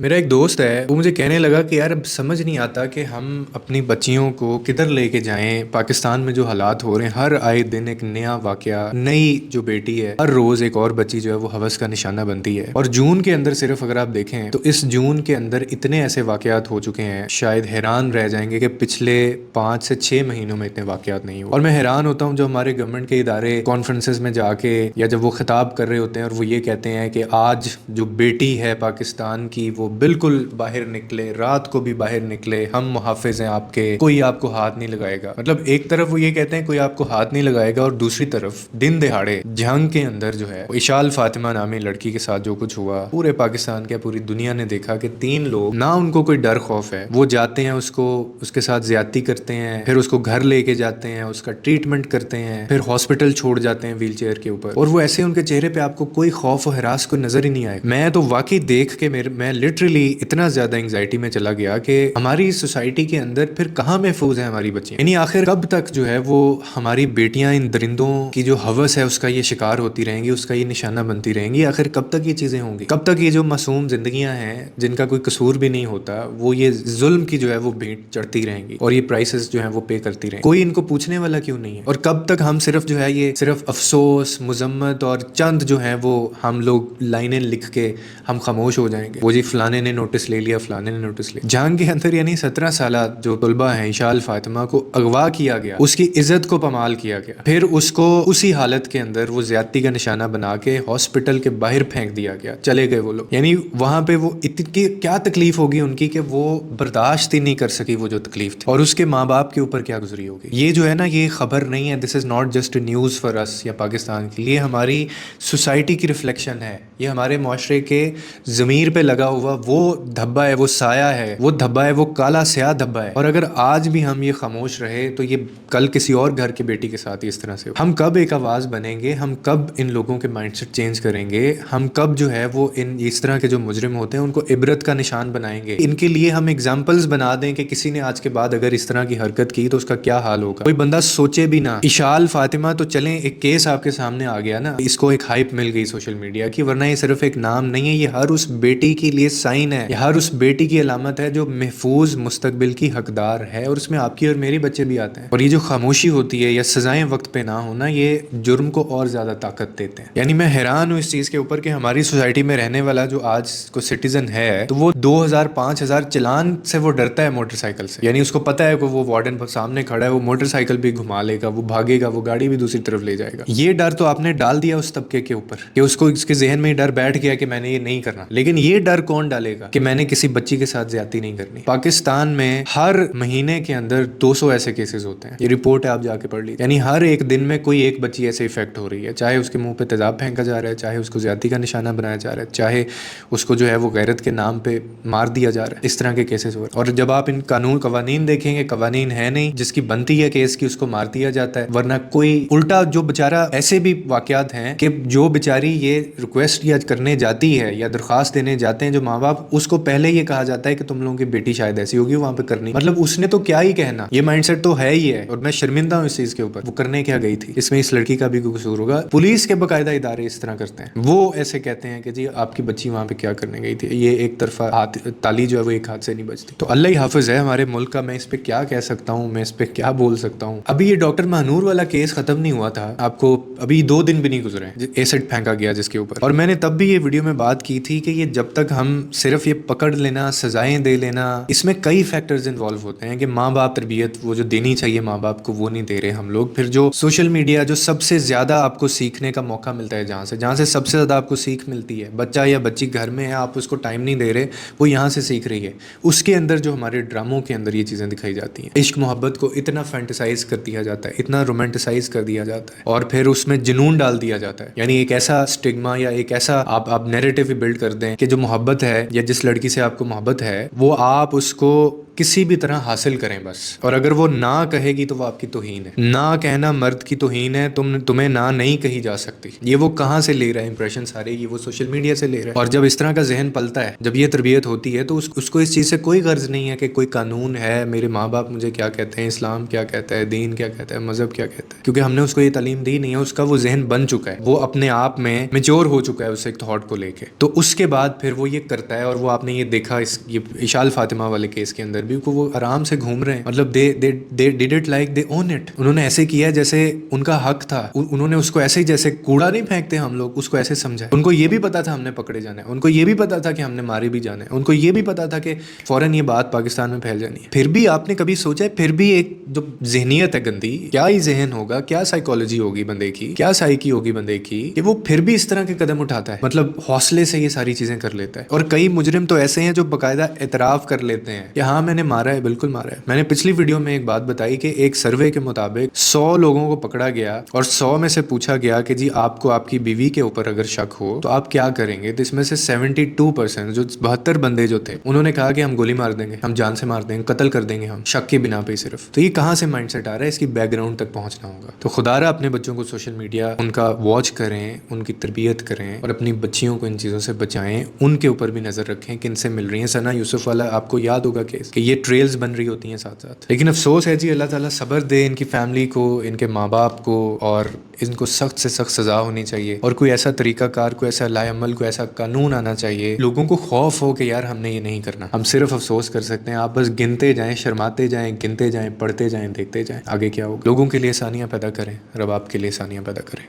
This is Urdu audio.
میرا ایک دوست ہے، وہ مجھے کہنے لگا کہ یار اب سمجھ نہیں آتا کہ ہم اپنی بچیوں کو کدھر لے کے جائیں۔ پاکستان میں جو حالات ہو رہے ہیں، ہر آئے دن ایک نیا واقعہ، نئی جو بیٹی ہے، ہر روز ایک اور بچی جو ہے وہ ہوس کا نشانہ بنتی ہے۔ اور جون کے اندر صرف اگر آپ دیکھیں تو اس جون کے اندر اتنے ایسے واقعات ہو چکے ہیں، شاید حیران رہ جائیں گے کہ پچھلے 5 سے 6 مہینوں میں اتنے واقعات نہیں ہوئے۔ اور میں حیران ہوتا ہوں جو ہمارے گورنمنٹ کے ادارے کانفرنسز میں جا کے یا جب وہ خطاب کر رہے ہوتے ہیں اور وہ یہ کہتے ہیں کہ آج جو بیٹی ہے پاکستان کی وہ بالکل باہر نکلے، رات کو بھی باہر نکلے، ہم محافظ ہیں آپ کے، کوئی آپ کو ہاتھ نہیں لگائے گا۔ مطلب ایک طرف وہ یہ کہتے ہیں کوئی آپ کو ہاتھ نہیں لگائے گا، اور دوسری طرف دن دہاڑے جھنگ کے اندر جو ہے اشال فاطمہ نامی لڑکی کے ساتھ جو کچھ ہوا، پورے پاکستان کے پوری دنیا نے دیکھا کہ 3 لوگ، نہ ان کو کوئی ڈر خوف ہے، وہ جاتے ہیں اس کے ساتھ زیادتی کرتے ہیں، پھر اس کو گھر لے کے جاتے ہیں، اس کا ٹریٹمنٹ کرتے ہیں، پھر ہاسپٹل چھوڑ جاتے ہیں ویل چیئر کے اوپر، اور وہ ایسے ان کے چہرے پہ آپ کو کوئی خوف و ہراس کو نظر ہی نہیں آئے۔ میں تو واقعی دیکھ کے میں لٹرلی اتنا زیادہ انگزائٹی میں چلا گیا کہ ہماری سوسائٹی کے اندر پھر کہاں محفوظ ہیں ہماری بچیاں، یعنی آخر کب تک جو ہے وہ ہماری بیٹیاں ان درندوں کی جو ہوس ہے اس کا یہ شکار ہوتی رہیں گی، اس کا یہ نشانہ بنتی رہیں گی؟ آخر کب تک یہ چیزیں ہوں گی؟ کب تک یہ جو معصوم زندگیاں ہیں جن کا کوئی قصور بھی نہیں ہوتا، وہ یہ ظلم کی جو ہے وہ بھیٹ چڑھتی رہیں گی اور یہ پرائسز جو ہیں وہ پے کرتی رہیں گی؟ کوئی ان کو پوچھنے والا کیوں نہیں ہے؟ اور کب تک ہم صرف جو ہے یہ صرف افسوس، مذمت اور چند جو ہیں وہ ہم لوگ لائنیں لکھ کے ہم خاموش ہو جائیں گے؟ وہ جی فلانے نے نوٹس لے لیا، فلانے نے نوٹس لیا۔ جنگ کے اندر یعنی 17 سالہ جو طلبہ ہیں، اشال فاطمہ کو اغوا کیا گیا، اس کی عزت کو پامال کیا گیا، پھر اس کو اسی حالت کے اندر وہ زیادتی کا نشانہ بنا کے ہاسپٹل کے باہر پھینک دیا گیا، چلے گئے وہ لوگ۔ یعنی وہاں پہ وہ اتنی کیا تکلیف ہوگی ان کی کہ وہ برداشت ہی نہیں کر سکی وہ جو تکلیف تھی، اور اس کے ماں باپ کے اوپر کیا گزری ہوگی۔ یہ جو ہے نا، یہ خبر نہیں ہے، this is not just a news for us یا پاکستان کے لیے، ہماری سوسائٹی کی ریفلیکشن ہے، یہ ہمارے معاشرے کے ضمیر پہ لگا ہوا وہ دھبا ہے، وہ سایہ ہے، وہ دھبا ہے، وہ کالا سیاہ دھبا ہے۔ اور اگر آج بھی ہم یہ خاموش رہے تو یہ کل کسی اور گھر کی بیٹی کے ساتھ اس طرح سے ہم کب ایک آواز بنیں گے؟ ہم کب ان لوگوں کے مائنڈ سیٹ چینج کریں گے؟ ہم کب جو ہے وہ اس طرح کے جو مجرم ہوتے ہیں ان کو عبرت کا نشان بنائیں گے؟ ان کے لیے ہم ایگزامپلز بنا دیں کہ کسی نے آج کے بعد اگر اس طرح کی حرکت کی تو اس کا کیا حال ہوگا؟ کوئی بندہ سوچے بھی نہ۔ اشال فاطمہ تو چلیں ایک کیس آپ کے سامنے آ گیا نا، اس کو ایک ہائپ مل گئی سوشل میڈیا کی، ورنہ یہ صرف ایک نام نہیں ہے، یہ ہر اس بیٹی کے لیے سائن ہے، یہ ہر اس بیٹی کی علامت ہے جو محفوظ مستقبل کی حقدار ہے، اور اس میں آپ کی اور میری بچے بھی آتے ہیں۔ اور یہ جو خاموشی ہوتی ہے یا سزائیں وقت پہ نہ ہونا، یہ جرم کو اور زیادہ طاقت دیتے ہیں۔ یعنی میں حیران ہوں اس چیز کے اوپر کہ ہماری سوسائٹی میں رہنے والا جو آج کو سٹیزن ہے تو وہ 2000 5000 چلان سے وہ ڈرتا ہے موٹر سائیکل سے، یعنی اس کو پتا ہے کہ وہ وارڈن سامنے کھڑا ہے، وہ موٹر سائیکل بھی گھما لے گا، وہ بھاگے گا، وہ گاڑی بھی دوسری طرف لے جائے گا۔ یہ ڈر تو آپ نے ڈال دیا اس طبقے کے اوپر کہ اس کو اس کے ذہن میں ڈر بیٹھ گیا کہ میں نے یہ نہیں کرنا، لیکن یہ ڈر کون ڈالے گا کہ میں نے کسی بچی کے ساتھ زیادتی نہیں کرنی؟ پاکستان میں ہر مہینے کے اندر 200 ایسے کیسز ہوتے ہیں، یہ رپورٹ ہے، آپ جا کے پڑھ لیجیے۔ یعنی ہر ایک دن میں کوئی ایک بچی ایسے افیکٹ ہو رہی ہے، چاہے اس کے منہ پہ تیزاب پھینکا جا رہا ہے، چاہے اس کو زیادتی کا نشانہ بنایا جا رہا ہے، چاہے اس کو جو ہے وہ غیرت کے نام پہ مار دیا جا رہا ہے، اس طرح کے کیسز ہو رہے ہیں۔ اور جب آپ ان قوانین دیکھیں گے، قوانین ہے نہیں، جس کی بنتی ہے کیس کی اس کو مار دیا جاتا ہے، ورنہ کوئی الٹا جو بیچارہ ایسے بھی واقعات ہیں کہ جو بیچاری یہ ریکویسٹ یا کرنے جاتی ہے یا درخواست دینے جاتے ہیں جو ماں باپ، اس کو پہلے یہ کہا جاتا ہے کہ تم لوگوں کی بیٹی شاید ایسی ہوگی، وہاں پہ کرنی، مطلب اس نے تو کیا ہی کہنا، یہ مائنڈ سیٹ تو ہے ہی ہے۔ اور میں شرمندہ ہوں اس چیز کے اوپر، وہ کرنے کیا گئی تھی، اس میں اس لڑکی کا بھی کوئی قصور ہوگا؟ پولیس کے باقاعدہ ادارے اس طرح کرتے ہیں، وہ ایسے کہتے ہیں کہ جی آپ کی بچی وہاں پہ کیا کرنے گئی تھی، یہ ایک طرفہ تالی جو ہے وہ ایک ہاتھ سے نہیں بجتی۔ تو اللہ ہی حافظ ہے ہمارے ملک کا، میں اس پہ کیا کہہ سکتا ہوں، میں اس پہ کیا بول سکتا ہوں۔ ابھی یہ ڈاکٹر مہنور والا کیس ختم نہیں ہوا تھا، آپ کو ابھی 2 دن بھی نہیں گزرے ایسڈ پھینکا گیا جس کے اوپر، اور میں نے تب بھی یہ ویڈیو میں بات کی تھی کہ یہ جب تک ہم صرف یہ پکڑ لینا، سزائیں دے لینا، اس میں کئی فیکٹرز انوالو ہوتے ہیں کہ ماں باپ تربیت وہ جو دینی چاہیے ماں باپ کو وہ نہیں دے رہے ہم لوگ، پھر جو سوشل میڈیا جو سب سے زیادہ آپ کو سیکھنے کا موقع ملتا ہے، جہاں سے سب سے زیادہ آپ کو سیکھ ملتی ہے، بچہ یا بچی گھر میں ہے، آپ اس کو ٹائم نہیں دے رہے، وہ یہاں سے سیکھ رہی ہے، اس کے اندر جو ہمارے ڈراموں کے اندر یہ چیزیں دکھائی جاتی ہیں، عشق محبت کو اتنا فینٹیسائز کر دیا جاتا ہے، اتنا رومانٹیسائز کر دیا جاتا ہے، اور پھر اس میں جنون ڈال دیا جاتا ہے، یعنی ایک ایسا سٹگما یا ایک ایسا آپ نیریٹو بلڈ کر دیں کہ جو محبت ہے یا جس لڑکی سے آپ کو محبت ہے وہ آپ اس کو کسی بھی طرح حاصل کریں بس. اور اگر وہ نہ کہے گی تو وہ آپ کی توہین ہے. نہ کہنا مرد کی توہین ہے. تمہیں نہ نہیں کہی جا سکتی. یہ وہ کہاں سے لے رہا ہے امپریشن سارے؟ یہ وہ سوشل میڈیا سے لے رہا ہے. اور جب اس طرح کا ذہن پلتا ہے, جب یہ تربیت ہوتی ہے, تو اس کو اس چیز سے کوئی غرض نہیں ہے کہ کوئی قانون ہے, میرے ماں باپ مجھے کیا کہتے ہیں, اسلام کیا کہتا ہے, دین کیا کہتا ہے, مذہب کیا کہتا ہے, کیونکہ ہم نے اس کو یہ تعلیم دی نہیں ہے. اس کا وہ ذہن بن چکا ہے, وہ اپنے آپ میں میچور ہو چکا ہے اس ایک تھاٹ کو لے کے. تو اس کے بعد پھر وہ یہ کرتا ہے. اور وہ آپ نے یہ دیکھا یہ اشال فاطمہ والے کیس کے اندر بھی, وہ آرام سے گھوم رہے ہیں, مطلب they did it like they own it. انہوں نے ایسے کیا جیسے ان کا حق تھا. انہوں نے اس کو ایسے ہی, جیسے کوڑا نہیں پھینکتے ہم لوگ, اس کو ایسے سمجھا. ان کو یہ بھی پتا تھا ہم نے پکڑے جانا ہے, ان کو یہ بھی پتا تھا کہ ہم نے مارے بھی جانا ہے, ان کو یہ بھی پتا تھا کہ فوراً یہ بات پاکستان میں پھیل جانی ہے. پھر بھی آپ نے کبھی سوچا ہے, پھر بھی ایک جو ذہنیت ہے گندی, کیا ہی ذہن ہوگا, کیا سائیکالوجی ہوگی بندے کی, کیا سائیکی ہوگی بندے کی, کہ وہ پھر بھی اس طرح کے قدم اٹھاتا ہے. مطلب حوصلے سے یہ ساری چیزیں کر لیتا ہے. اور کئی مجرم تو ایسے ہیں جو باقاعدہ اعتراف کر لیتے ہیں کہ ہاں میں نے مارا ہے, بالکل مارا ہے. میں نے پچھلی ویڈیو میں ایک بات بتائی کہ ایک سروے کے مطابق 100 لوگوں کو پکڑا گیا اور 100 میں سے پوچھا گیا کہ جی آپ کو آپ کی بیوی کے اوپر اگر شک ہو تو آپ کیا کریں گے. تو اس میں سے 72%, جو 72 بندے جو تھے, انہوں نے کہا کہ ہم گولی مار دیں گے, ہم جان سے مار دیں گے, قتل کر دیں گے ہم, شک کی بنا پہ صرف. تو یہ کہاں سے مائنڈ سیٹ آ رہا ہے؟ اس کی بیک گراؤنڈ تک پہنچنا ہوگا. تو خدا را اپنے بچوں کو سوشل میڈیا ان کا واچ کریں, ان کی تربیت کریں, اور اپنی بچیوں کو ان چیزوں سے بچائیں. ان کے اوپر بھی نظر رکھیں کن سے مل رہی ہیں. ثنا یوسف والا آپ کو یاد ہوگا کہ یہ ٹریلز بن رہی ہوتی ہیں ساتھ ساتھ. لیکن افسوس ہے جی, اللہ تعالیٰ صبر دے ان کی فیملی کو, ان کے ماں باپ کو, اور ان کو سخت سے سخت سزا ہونی چاہیے. اور کوئی ایسا طریقہ کار, کوئی ایسا لائے عمل, کوئی ایسا قانون آنا چاہیے, لوگوں کو خوف ہو کہ یار ہم نے یہ نہیں کرنا. ہم صرف افسوس کر سکتے ہیں. آپ بس گنتے جائیں, شرماتے جائیں, گنتے جائیں, پڑھتے جائیں, دیکھتے جائیں آگے کیا ہوگا. لوگوں کے لیے آسانیاں پیدا کریں, رب آپ کے لیے آسانیاں پیدا کریں.